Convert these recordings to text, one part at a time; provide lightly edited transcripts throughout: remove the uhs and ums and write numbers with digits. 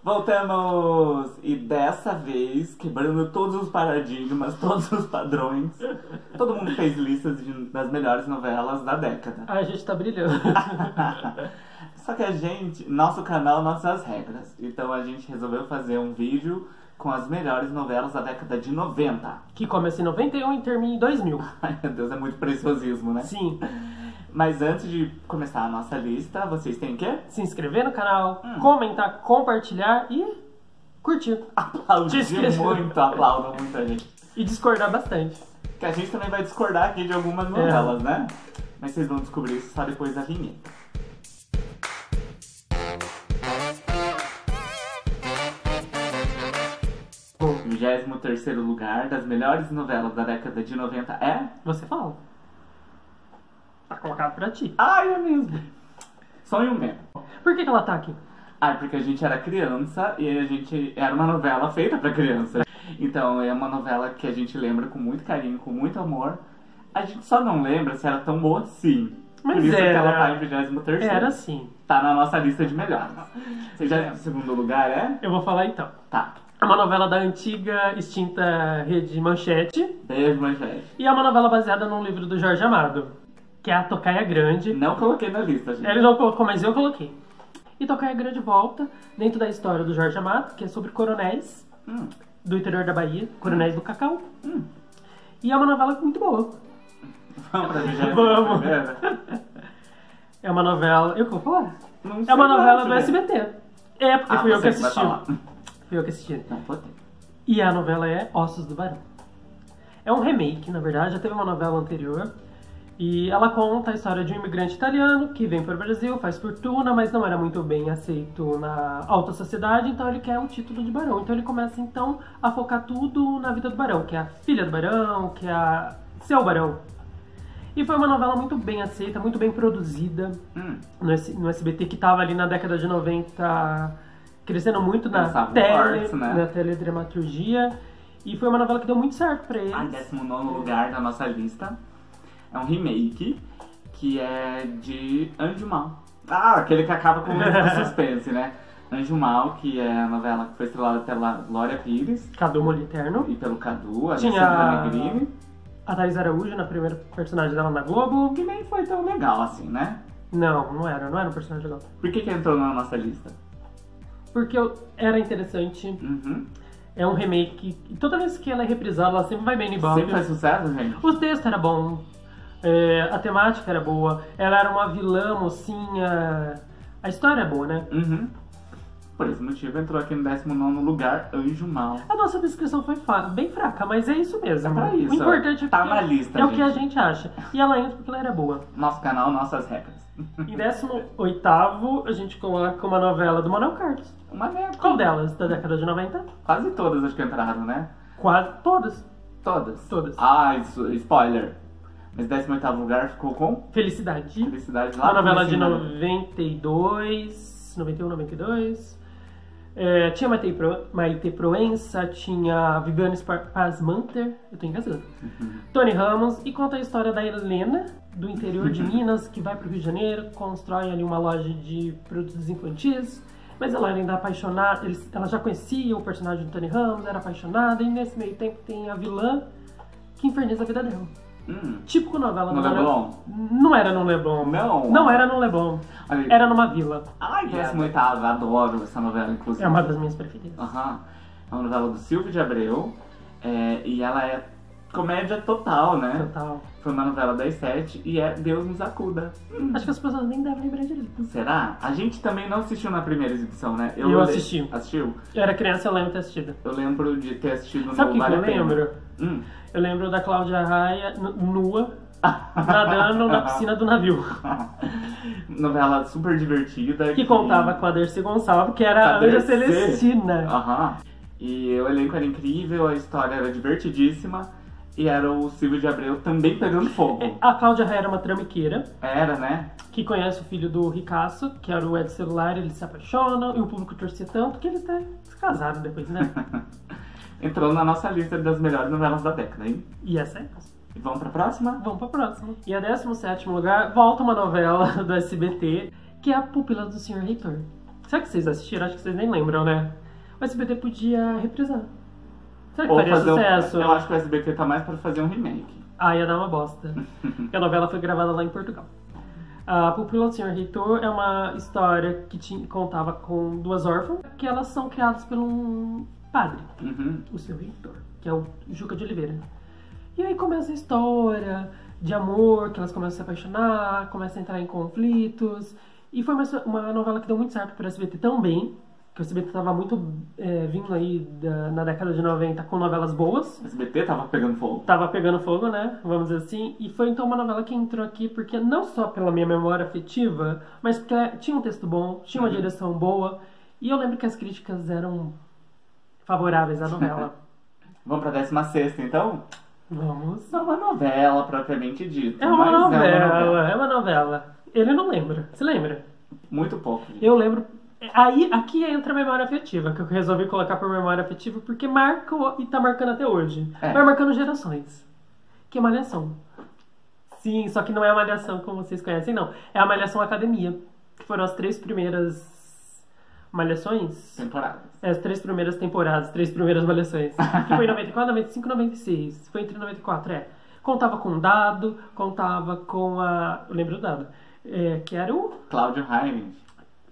Voltamos! E dessa vez, quebrando todos os paradigmas, todos os padrões, todo mundo fez listas das melhores novelas da década. A gente tá brilhando. Só que nosso canal, nossas regras. Então a gente resolveu fazer um vídeo com as melhores novelas da década de 90. Que começa em 91 e termina em 2000. Ai meu Deus, é muito preciosismo, né? Sim. Mas antes de começar a nossa lista, vocês têm que Se inscrever no canal, comentar, compartilhar e curtir. aplaudir muito, aplaudam muita gente. E discordar bastante. Que a gente também vai discordar aqui de algumas novelas, né? Mas vocês vão descobrir isso só depois da vinheta. O 23º lugar das melhores novelas da década de 90 é... Você fala. Tá colocado pra ti. Ai, é mesmo. Sonho mesmo. Por que ela tá aqui? Ah, porque a gente era criança e a gente era uma novela feita pra criança. Então é uma novela que a gente lembra com muito carinho, com muito amor. A gente só não lembra se era tão boa assim. Mas por isso era. que ela tá em 23º. Era sim. Tá na nossa lista de melhores. Você já no segundo lugar, é? Eu vou falar então. Tá. É uma novela da antiga, extinta Rede Manchete. Beijo, Manchete. E é uma novela baseada num livro do Jorge Amado, que é A Tocaia Grande. Não coloquei na lista, gente. Ele não colocou, mas eu coloquei. E Tocaia Grande volta dentro da história do Jorge Amado, que é sobre coronéis do interior da Bahia, coronéis do Cacau. E é uma novela muito boa. Vamos pra 23ª? Vamos. É uma novela... Eu que vou falar? Não sei É uma lá, novela do Juliana. SBT. É, porque fui eu que você vai assisti. falar. Fui eu que assisti. Não, pode ter. E a novela é Ossos do Barão. É um remake, na verdade, já teve uma novela anterior. E ela conta a história de um imigrante italiano que vem para o Brasil, faz fortuna, mas não era muito bem aceito na alta sociedade, então ele quer o título de barão. Então ele começa, então, a focar tudo na vida do barão, que é a filha do barão, que é a seu barão. E foi uma novela muito bem aceita, muito bem produzida no SBT, que estava ali na década de 90, crescendo muito na na teledramaturgia. E foi uma novela que deu muito certo pra eles. A 19º lugar da nossa lista é um remake que é de Anjo Mal. Ah, aquele que acaba com o suspense, né? Anjo Mal, que é a novela que foi estrelada pela Glória Pires. Cadu Moliterno. E pelo Cadu, a Tinha Alessandra Negrini. A Thaís Araújo na primeira personagem dela na Globo. Que nem foi tão legal assim, né? Não era um personagem legal. Por que entrou na nossa lista? Porque era interessante. É um remake. E toda vez que ela é reprisada, ela sempre vai bem no Ibope. Sempre faz sucesso, gente? O texto era bom. A temática era boa. Ela era uma vilã, mocinha. A história é boa, né? Por esse motivo entrou aqui no 19º lugar, Anjo Mal. A nossa descrição foi bem fraca, mas é isso mesmo. É pra isso. O importante é tá na lista, é o que a gente acha. E ela entra porque ela era boa. Nosso canal, nossas regras. Em 18º, a gente coloca uma novela do Manuel Carlos. Uma década. Qual delas? Da década de 90? Quase todas acho que entraram, né? Quase todas. Todas? Todas. Ah, spoiler. Mas 18º lugar ficou com Felicidade. Felicidade lá. Uma novela de cima. 92, 91, 92. Tinha Maite Proença, tinha Viviane Pasmanter, eu tô engasgando. Tony Ramos, e conta a história da Helena, do interior de Minas, que vai pro Rio de Janeiro, constrói ali uma loja de produtos infantis, mas ela ainda é apaixonada, ela já conhecia o personagem do Tony Ramos, era apaixonada, e nesse meio tempo tem a vilã que inferniza a vida dela. Típico novela No Leblon? Não era no Leblon. Não? Não era no Leblon. Olha, Era numa vila. Ai, 18º, adoro essa novela, inclusive. É uma das minhas preferidas. É uma novela do Silvio de Abreu. E ela é comédia total, né? Total. Foi uma novela das 7 e é Deus nos acuda. Acho que as pessoas nem devem lembrar direito. Será? A gente também não assistiu na primeira exibição, né? Eu assisti. Assistiu? Eu era criança, eu lembro de ter assistido. Eu lembro de ter assistido Sabe o no que Vale eu a Pena. lembro? Eu lembro da Cláudia Raia nua, nadando na piscina do navio. Novela super divertida. Que contava com a Dercy Gonçalves, que era a Anja Celestina. E o elenco era incrível, a história era divertidíssima. E era o Silvio de Abreu também pegando fogo. A Cláudia Raia era uma trambiqueira. Era, né? Que conhece o filho do Ricaço, que era o Ed Celular, eles se apaixonam. E o público torcia tanto que eles até se casaram depois, né? Entrou na nossa lista das melhores novelas da década, hein? E essa é. E vamos pra próxima? Vamos pra próxima. E a 17º lugar, volta uma novela do SBT, que é A Pupila do Sr. Reitor. Será que vocês assistiram? Acho que vocês nem lembram, né? O SBT podia reprisar. Será que Ou faria fazer sucesso? Eu acho que o SBT tá mais pra fazer um remake. Ah, ia dar uma bosta. Porque a novela foi gravada lá em Portugal. A Pupila do Senhor Reitor é uma história que contava com duas órfãs, que elas são criadas por um padre, o Senhor Reitor, que é o Juca de Oliveira. E aí começa a história de amor, que elas começam a se apaixonar, começam a entrar em conflitos. E foi uma novela que deu muito certo para o SBT também, que o SBT estava muito vindo aí na década de 90 com novelas boas. O SBT tava pegando fogo. Tava pegando fogo, né? Vamos dizer assim. E foi então uma novela que entrou aqui porque não só pela minha memória afetiva, mas porque tinha um texto bom, tinha uma direção boa. E eu lembro que as críticas eram favoráveis à novela. Vamos pra 16ª, então? Vamos. Não é uma novela propriamente dita. É uma mas novela, é uma novela. Ele não lembra. Você lembra? Muito pouco. Eu lembro. Aí, aqui entra a memória afetiva, que eu resolvi colocar por memória afetiva, porque marcou e tá marcando até hoje. Vai marcando gerações. Que é Malhação. Sim, só que não é a Malhação como vocês conhecem, não. É a Malhação Academia, que foram as 3 primeiras Malhações. Temporadas. As 3 primeiras temporadas, 3 primeiras Malhações. Que foi em 94, 95 e 96. Foi entre 94, Contava com o Dado, contava com a... Eu lembro do Dado. Que era o... Cláudio Raimund.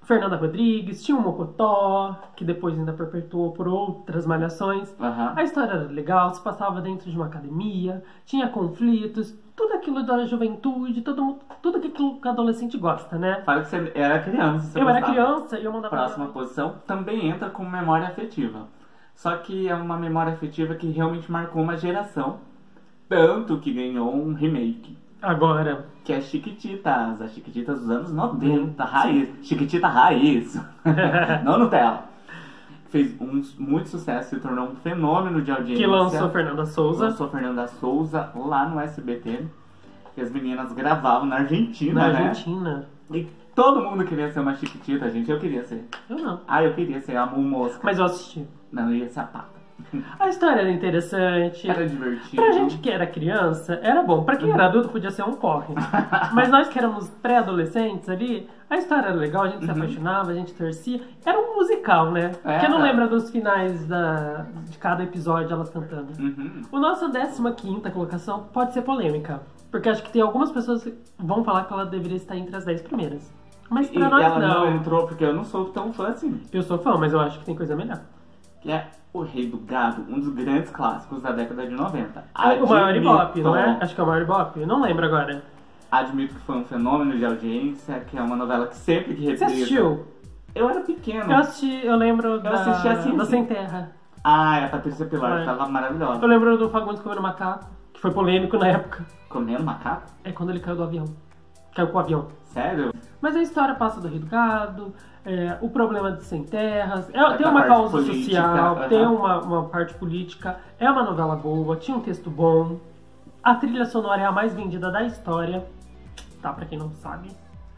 Fernanda Rodrigues, tinha o Mocotó, que depois ainda perpetuou por outras malhações. A história era legal, se passava dentro de uma academia, tinha conflitos, tudo aquilo da juventude, tudo aquilo que o adolescente gosta, né? Fala que você era criança. Eu era criança e eu mandava... Próxima posição também entra com memória afetiva. Só que é uma memória afetiva que realmente marcou uma geração, tanto que ganhou um remake. Agora. Que é Chiquititas, as Chiquititas dos anos 90, raiz. Chiquitita raiz. Não Nutella. Fez muito sucesso, se tornou um fenômeno de audiência. Que lançou Fernanda Souza. Lançou Fernanda Souza lá no SBT. Que as meninas gravavam na Argentina, né? Na Argentina. E todo mundo queria ser uma Chiquitita, gente. Eu queria ser. Eu não. Eu queria ser a Mosca. Mas eu assisti. Não, eu ia ser a Pata. A história era interessante. Era divertido. Pra gente que era criança, era bom. Pra quem era adulto, podia ser um porre. Mas nós que éramos pré-adolescentes ali, a história era legal, a gente se apaixonava, a gente torcia. Era um musical, né? Quem não lembra dos finais de cada episódio, elas cantando. O nosso 15ª colocação pode ser polêmica. Porque acho que tem algumas pessoas que vão falar que ela deveria estar entre as 10 primeiras. Mas pra nós ela não. entrou porque eu não sou tão fã assim. Eu sou fã, mas eu acho que tem coisa melhor. Que é O Rei do Gado, um dos grandes clássicos da década de 90. O maior Ibope, não é? Acho que é o maior Ibope. Não lembro agora. Admito que foi um fenômeno de audiência, que é uma novela que sempre que reprisa... Você assistiu? Eu era pequeno. Eu assisti, eu lembro assisti assim, da Sem Terra. É a Patrícia Pilar, tava maravilhosa. Eu lembro do Fagundes comendo macaco, que foi polêmico na época. Comendo macaco? É quando ele caiu do avião. Caiu com o avião. Sério? Mas a história passa do Rei do Gado, o problema de sem terras, tem uma causa política, social, tem uma parte política, é uma novela boa, tinha um texto bom, a trilha sonora é a mais vendida da história, tá? Pra quem não sabe.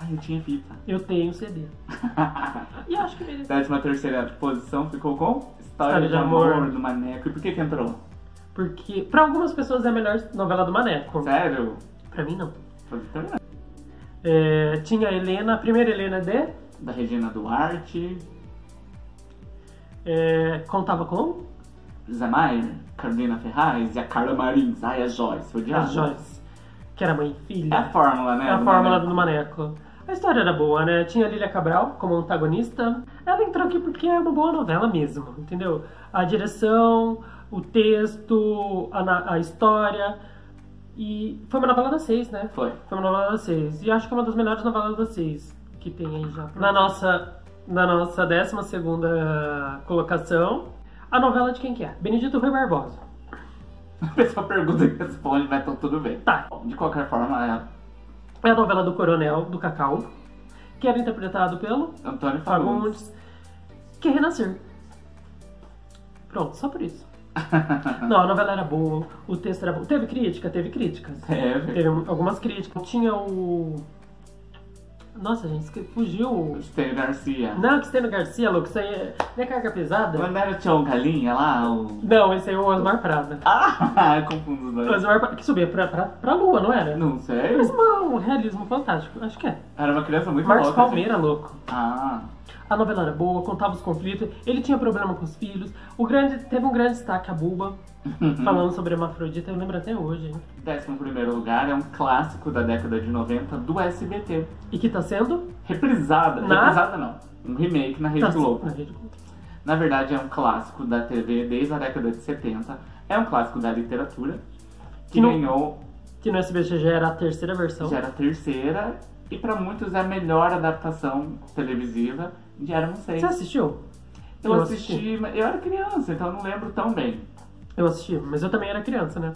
Eu tinha fita. Eu tenho CD. E acho que merece. 13ª posição ficou com História de Amor do Maneco. E por que entrou? Porque pra algumas pessoas é a melhor novela do Maneco. Sério? Pra mim não. Tinha a Helena, a primeira Helena da Regina Duarte. Contava com? Zé Maier, Carolina Ferraz e a Carla Marins. A Joyce, odiava. A Joyce, que era mãe e filha. É a fórmula, né? É a fórmula do Maneco. A história era boa, né? Tinha a Lília Cabral como antagonista. Ela entrou aqui porque é uma boa novela mesmo, entendeu? A direção, o texto, a história... E foi uma novela das 6, né? Foi uma novela das 6. E acho que é uma das melhores novelas das 6 que tem aí já. Na nossa 12ª colocação, a novela de quem que é? Benedito Rui Barbosa. A pessoa pergunta e responde, mas tá tudo bem. Tá. De qualquer forma, é a novela do Coronel, do Cacau, que era interpretado pelo Antônio Fagundes, que é Renascer. Pronto, só por isso. Não, a novela era boa, o texto era bom. Teve críticas? Teve algumas críticas. Tinha o... Nossa, gente, fugiu o... Estênio Garcia. Não, que Estênio Garcia, louco, isso aí não é carga pesada? Não era o Tião Galinha lá? Não, esse aí é o Osmar Prada. Confundo os dois. O Osmar Prada, que subia pra lua, não era? Não sei. Mas um realismo fantástico, acho que é. Era uma criança muito Marcos louca. Palmeira, louco. A novela era boa, contava os conflitos, ele tinha problema com os filhos. Teve um grande destaque a Buba, falando sobre hermafrodita, eu lembro até hoje. Hein? 11º lugar é um clássico da década de 90 do SBT. E que tá sendo? Reprisada não. Um remake na Rede Globo. Na Rede Globo. Na verdade é um clássico da TV desde a década de 70. É um clássico da literatura. Que ganhou... Que no SBT já era a terceira versão. Já era a terceira. E pra muitos é a melhor adaptação televisiva de Éramos Seis. Você assistiu? Eu assisti, mas eu era criança, então eu não lembro tão bem. Eu assisti, mas eu também era criança, né?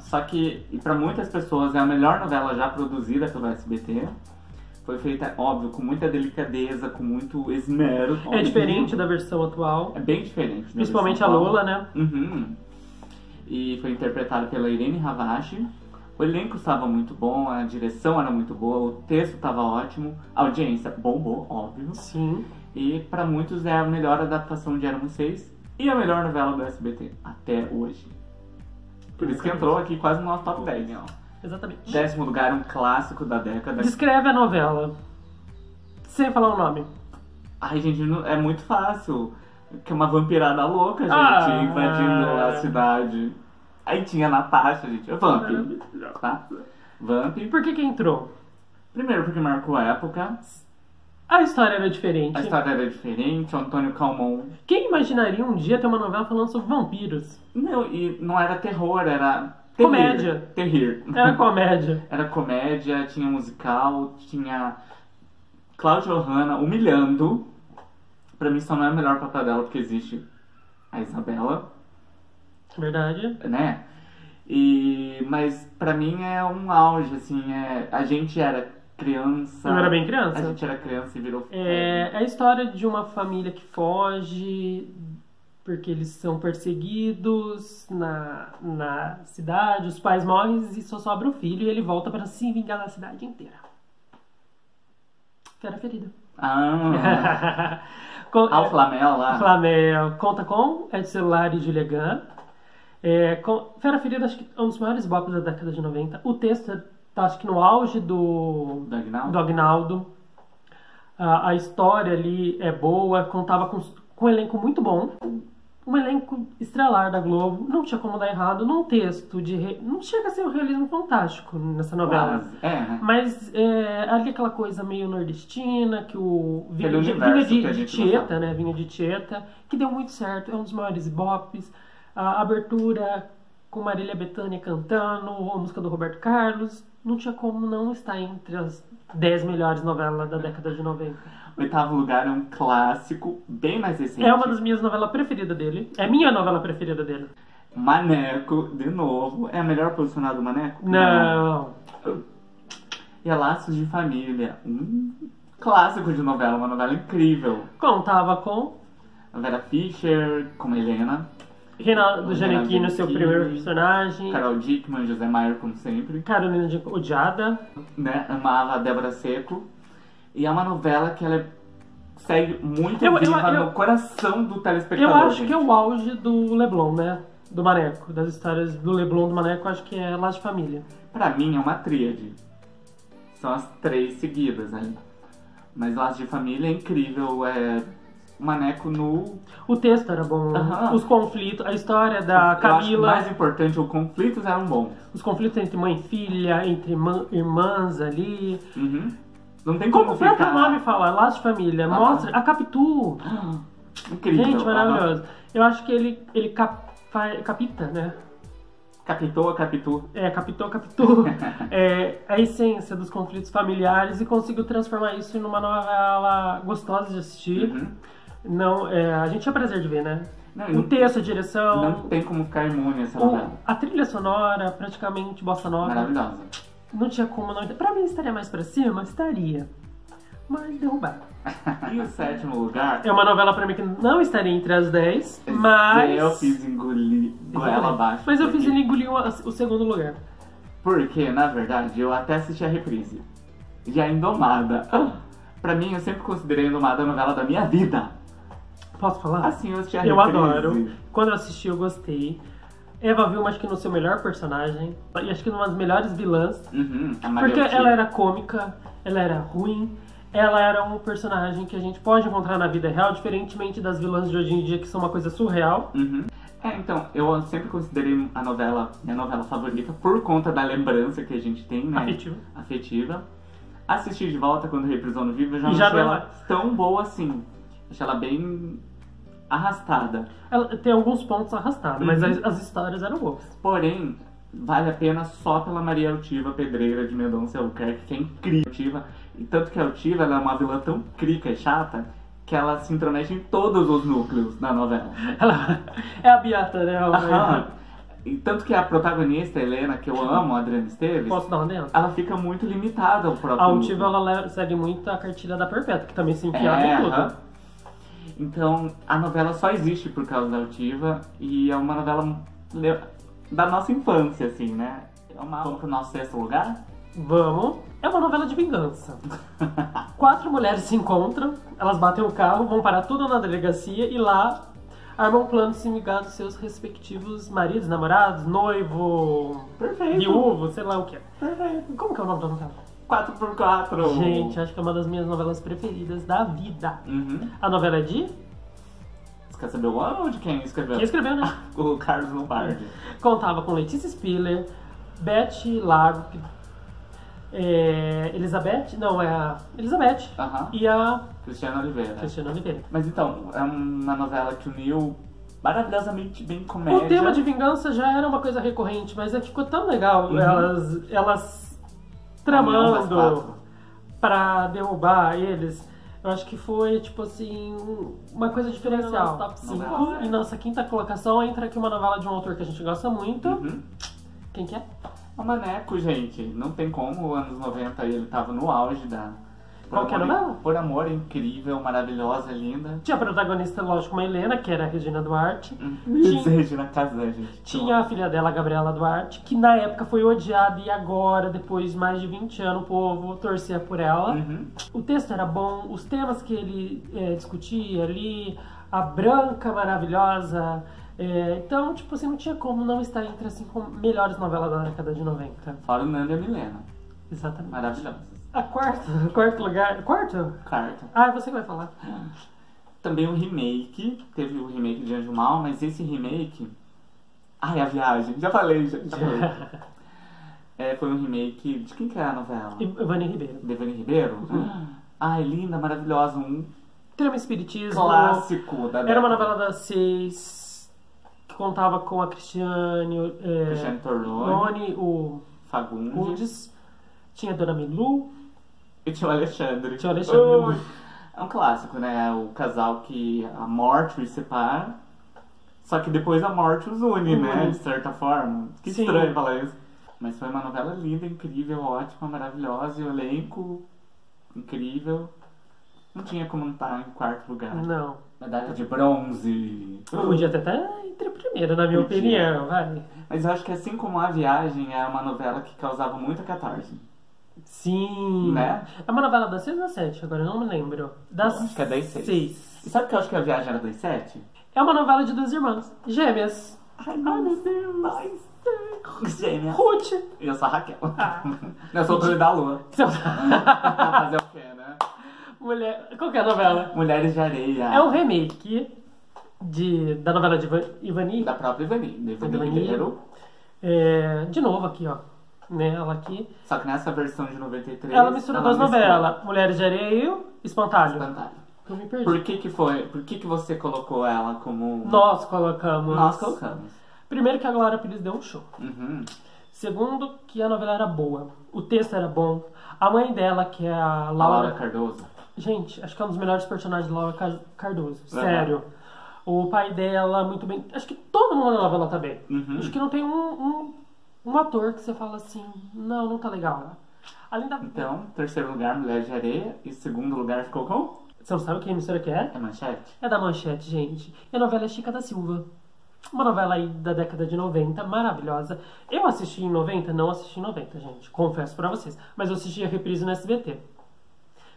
Só que, e pra muitas pessoas, é a melhor novela já produzida pelo SBT. Foi feita, óbvio, com muita delicadeza, com muito esmero. É diferente da versão atual. É bem diferente. Principalmente a Lola, né? E foi interpretada pela Irene Havashi. O elenco estava muito bom, a direção era muito boa, o texto estava ótimo, a audiência bombou, óbvio. Sim. E pra muitos é a melhor adaptação de Éramos Seis e a melhor novela do SBT até hoje. Por isso que entrou aqui quase no nosso top 10, ó. Exatamente. 10º lugar, um clássico da década. Descreve a novela, sem falar o nome. Ai, gente, é muito fácil. Que é uma vampirada louca, gente, invadindo a cidade. Aí tinha a Natasha, gente. Vamp, tá? Vamp. Por que entrou? Primeiro porque marcou a época. A história era diferente. A história era diferente, o Antônio Calmon. Quem imaginaria um dia ter uma novela falando sobre vampiros? Não, e não era terror, era... Comédia. Terrir. Era comédia. Era comédia, tinha musical, tinha Cláudia Hanna humilhando. Pra mim só não é o melhor papel dela porque existe a Isabela. Verdade. Né? Mas pra mim é um auge, assim, a gente era criança. Eu era bem criança. A gente era criança e virou... É a história de uma família que foge porque eles são perseguidos na cidade, os pais morrem e só sobra o filho e ele volta pra se vingar da cidade inteira. Fera Ferida. O Flamel lá. Flamel. Conta com Ed Celular e Julia Gunn. Fera Ferida acho que é um dos maiores bops da década de 90. O texto tá acho que no auge do Agnaldo. A história ali é boa, contava com um elenco muito bom. Um elenco estrelar da Globo, não tinha como dar errado num texto não chega a ser um realismo fantástico nessa novela. Mas ali aquela coisa meio nordestina, que vinha de Tieta, né? Vinha de Tieta, que deu muito certo, é um dos maiores bops. A abertura com Marília Bethânia cantando, a música do Roberto Carlos, não tinha como não estar entre as 10 melhores novelas da década de 90. 8º lugar é um clássico, bem mais recente. É uma das minhas novelas preferidas dele. É minha novela preferida dele. Maneco, de novo. É a melhor posicionada do Maneco? Não. E a Laços de Família. Um clássico de novela, uma novela incrível. Contava com a Vera Fischer, como Helena. Reinaldo Gianecchini, seu primeiro personagem. Carol Dickman, José Maier, como sempre. Carolina de Odiada. Né? Amava a Débora Seco. E é uma novela que ela segue muito viva no coração do telespectador. Eu acho que é o auge do Leblon, né? Do Maneco. Das histórias do Leblon do Maneco, acho que é Laços de Família. Pra mim é uma tríade. São as 3 seguidas, né? Mas Laços de Família é incrível. Maneco no... O texto era bom. Os conflitos, a história da Camila... Eu acho que o mais importante, os conflitos eram bons. Os conflitos entre mãe e filha, entre irmãs ali... Não tem como ficar... Como o próprio nome fala, Laços de Família, mostra a Capitu. Incrível. Gente, maravilhoso. Eu acho que ele capita, né? Capitou. Capitu. A essência dos conflitos familiares e conseguiu transformar isso numa novela gostosa de assistir. Não, a gente tinha prazer de ver, né? O texto, a direção... Não tem como ficar imune essa novela. A trilha sonora, praticamente bossa nova. Maravilhosa. Não tinha como não... Pra mim, estaria mais pra cima? Estaria. Mas derrubado. E o 7º lugar... É uma novela pra mim que não estaria entre as 10, mas... Eu fiz engolir goela abaixo. Mas eu fiz ele engolir o 2º lugar. Porque, na verdade, eu até assisti a reprise. E a Indomada. Pra mim, eu sempre considerei a Indomada a novela da minha vida. Posso falar? Assim, eu assisti a reprise. Eu adoro. Quando eu assisti, eu gostei. Eva Vilma, acho que no seu melhor personagem. E acho que numa das melhores vilãs. A Maria porque ela era cômica, ela era ruim, Ela era um personagem que a gente pode encontrar na vida real, diferentemente das vilãs de hoje em dia, que são uma coisa surreal. Uhum. Então, eu sempre considerei a novela minha novela favorita por conta da lembrança que a gente tem, né? Afetiva. Assistir de volta quando reprisou no Vivo, eu já não achei ela tão boa assim. Achei ela bem arrastada. Ela tem alguns pontos arrastados, mas as histórias eram boas. Porém, vale a pena só pela Maria Altiva Pedreira de Mendonça Albuquerque, que é incrível. E tanto que a Altiva, ela é uma vilã tão crica e chata que ela se intromete em todos os núcleos da novela. Ela é a Beata, né? E tanto que a protagonista, Helena, que eu amo, a Adriana Esteves, posso dar uma dentro? Ela fica muito limitada ao próprio A Altiva, ela segue muito a cartilha da Perpétua, que também se enfiava em tudo. Então, a novela só existe por causa da Altiva e é uma novela da nossa infância, assim, né? Vamos pro nosso 6º lugar? Vamos. É uma novela de vingança. 4 mulheres se encontram, elas batem o carro, vão parar tudo na delegacia e lá armam um plano de se vingar dos seus respectivos maridos, namorados, noivo, viúvo, sei lá o que é. Perfeito. Como que é o nome da novela? 4x4. Gente, acho que é uma das minhas novelas preferidas da vida. A novela é de... Você quer saber o ano ou de quem escreveu? Quem escreveu, né? O Carlos Lombardi. Contava com Letícia Spiller, Beth Lago, Elizabeth, não, é a Elizabeth e a Cristiana Oliveira. Oliveira. Mas então, é uma novela que uniu maravilhosamente bem comédia. O tema de vingança já era uma coisa recorrente, mas é que ficou tão legal elas tramando pra derrubar eles. Eu acho que foi, tipo assim, uma coisa diferencial. Top 5. E nossa 5ª colocação entra aqui uma novela de um autor que a gente gosta muito. Quem que é? O Maneco, gente. Não tem como, anos 90 ele tava no auge da... Qual que é a novela? Por Amor, incrível, maravilhosa, linda. Tinha a protagonista, lógico, uma Helena, que era a Regina Duarte. Regina Casé, gente. Tinha a filha dela, a Gabriela Duarte, que na época foi odiada e agora, depois de mais de 20 anos, o povo torcia por ela. O texto era bom, os temas que ele discutia ali, a branca maravilhosa... então, tipo assim, não tinha como não estar entre as 5 melhores novelas da década de 90. Fora o Nando e a Milena. Exatamente. Maravilhosas. A quarto lugar... Quarto? Quarto. Ah, você que vai falar. Também um remake. Teve o remake de Anjo Mal, mas esse remake... Ai, A Viagem. Já falei. Foi um remake... De quem que é a novela? Ivani Ribeiro. De Ivani Ribeiro? Ai, linda, maravilhosa. Um Trama Espiritismo. Clássico da década. Era uma novela das 6... que contava com a Cristiane Torlone, o Fagundes. Tinha a Dona Milu. E tinha o Alexandre. É um clássico, né? O casal que a morte os separa, só que depois a morte os une, né? De certa forma. Que estranho falar isso. Mas foi uma novela linda, incrível, ótima, maravilhosa. E o elenco, incrível. Não tinha como não estar em 4º lugar. Não. Medalha de bronze. Podia até estar entre a primeira, na minha opinião. Vai. Mas eu acho que assim como A Viagem é uma novela que causava muita catarse. Sim. Né? É uma novela das 6 ou das 7, agora eu não me lembro. Acho que é das 6. E sabe que eu acho que A Viagem era das 7? É uma novela de 2 irmãs gêmeas. Ai, meu Deus. Gêmeas. Ruth. E eu sou a Raquel. Eu sou o Torre da Lua. Fazer o quê, né? Qual que é a novela? Mulheres de Areia. É um remake da novela de Ivani. Da própria Ivani. De Ivani Ribeiro. De novo aqui, ó. Né, ela aqui. Só que nessa versão de 93... Ela misturou 2 novelas. Mulheres de Areia e Espantalho. Eu me perdi. Por que você colocou ela como... Nós colocamos. Primeiro que a Glória Pires deu um show. Segundo que a novela era boa. O texto era bom. A mãe dela, que é a Laura Cardoso. Gente, acho que é um dos melhores personagens de Laura Cardoso. Sério. O pai dela, muito bem. Acho que todo mundo na novela tá bem. Acho que não tem um ator que você fala assim, não tá legal. Além da... Então, 3º lugar, Mulher de Areia. E 2º lugar ficou com? Você não sabe que emissora que é? É Manchete? É da Manchete, gente. E a novela é Chica da Silva. Uma novela aí da década de 90, maravilhosa. Eu assisti em 90? Não assisti em 90, gente. Confesso pra vocês. Mas eu assisti a reprise no SBT.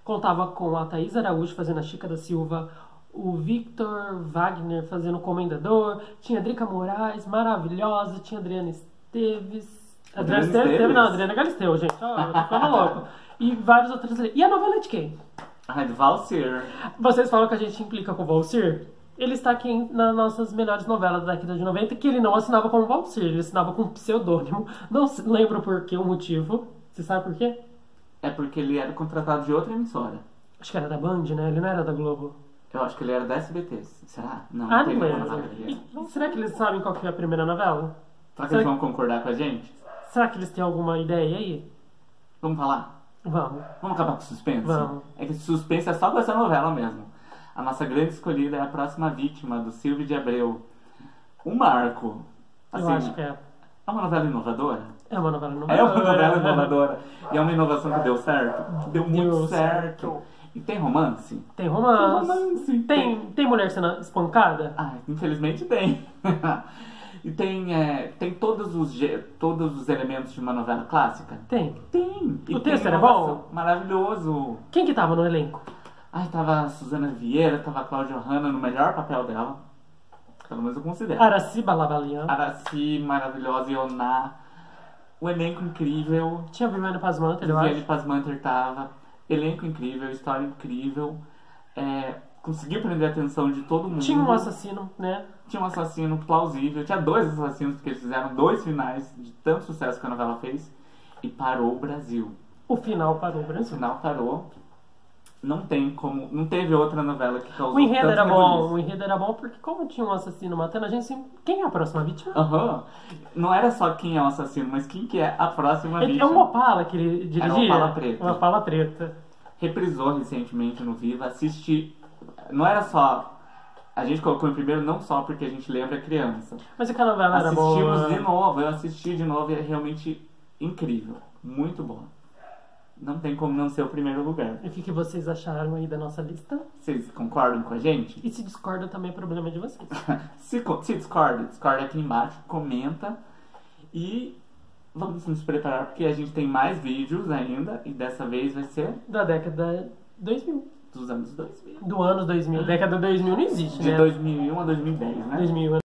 Contava com a Thaís Araújo fazendo a Chica da Silva, o Victor Wagner fazendo o Comendador, tinha a Drica Moraes, maravilhosa, tinha a Adriana Esteves. Adriana Galisteu, gente. Eu tô ficando louco. E vários outros. E a novela é de quem? Ai, do Valsir. Vocês falam que a gente implica com o Valsir? Ele está aqui nas nossas melhores novelas da década de 90, que ele não assinava como Valsir, ele assinava com pseudônimo. Não lembro por que o motivo. Você sabe por quê? É porque ele era contratado de outra emissora. Acho que era da Band, né? Ele não era da Globo. Eu acho que ele era da SBT. Será? Não, Ah, tem não como lembro. falar que ele é. E será que eles sabem qual que foi a primeira novela? Será que eles vão concordar com a gente? Será que eles têm alguma ideia aí? Vamos falar? Vamos. Vamos acabar com o suspense? Vamos. É que o suspense é só com essa novela mesmo. A nossa grande escolhida é a próxima vítima, do Silvio de Abreu. Um marco. Eu acho que é. É uma novela inovadora? É uma novela É inovadora. uma novela inovadora. E é uma inovação que deu certo? Deu muito certo. E tem romance? Tem romance. Tem romance. Tem mulher sendo espancada? Ah, infelizmente tem. E tem todos os elementos de uma novela clássica? Tem. Tem. E O tem texto era inovação. bom? Maravilhoso. Quem que tava no elenco? Ai, tava a Suzana Vieira, tava a Cláudia Hanna no melhor papel dela. Pelo menos eu considero. Araci Balabalian. Araci, maravilhosa, Ioná. O elenco incrível. Tinha Viviane Pasmanter, eu Viviane acho. Pasmanter tava. Elenco incrível, história incrível. Conseguiu prender a atenção de todo mundo. Tinha um assassino, né? Tinha um assassino plausível. Tinha 2 assassinos, porque eles fizeram 2 finais de tanto sucesso que a novela fez. E parou o Brasil. O final parou o O Brasil. final parou. Não teve outra novela que causou O enredo tanto era bom. rebuliço. O enredo era bom porque como tinha um assassino matando, a gente sempre... Quem é a próxima vítima? Aham. Não era só quem é o assassino, mas quem que é a próxima É vítima. um Opala que ele dirigia? Era um Opala preto. Um Opala preta. Reprisou recentemente no Viva, assisti. Não era só. A gente colocou em primeiro não só porque a gente lembra criança. Mas é que a novela era boa. Assistimos de novo, eu assisti de novo e é realmente incrível. Muito bom. Não tem como não ser o primeiro lugar. E o que vocês acharam aí da nossa lista? Vocês concordam com a gente? E se discordam também é problema de vocês. Se discorda aqui embaixo, comenta. E vamos nos preparar porque a gente tem mais vídeos ainda. E dessa vez vai ser Da década 2000. dos anos 2000. Do ano 2000. Década 2000 não existe, De né? 2001 a 2010, né? 2000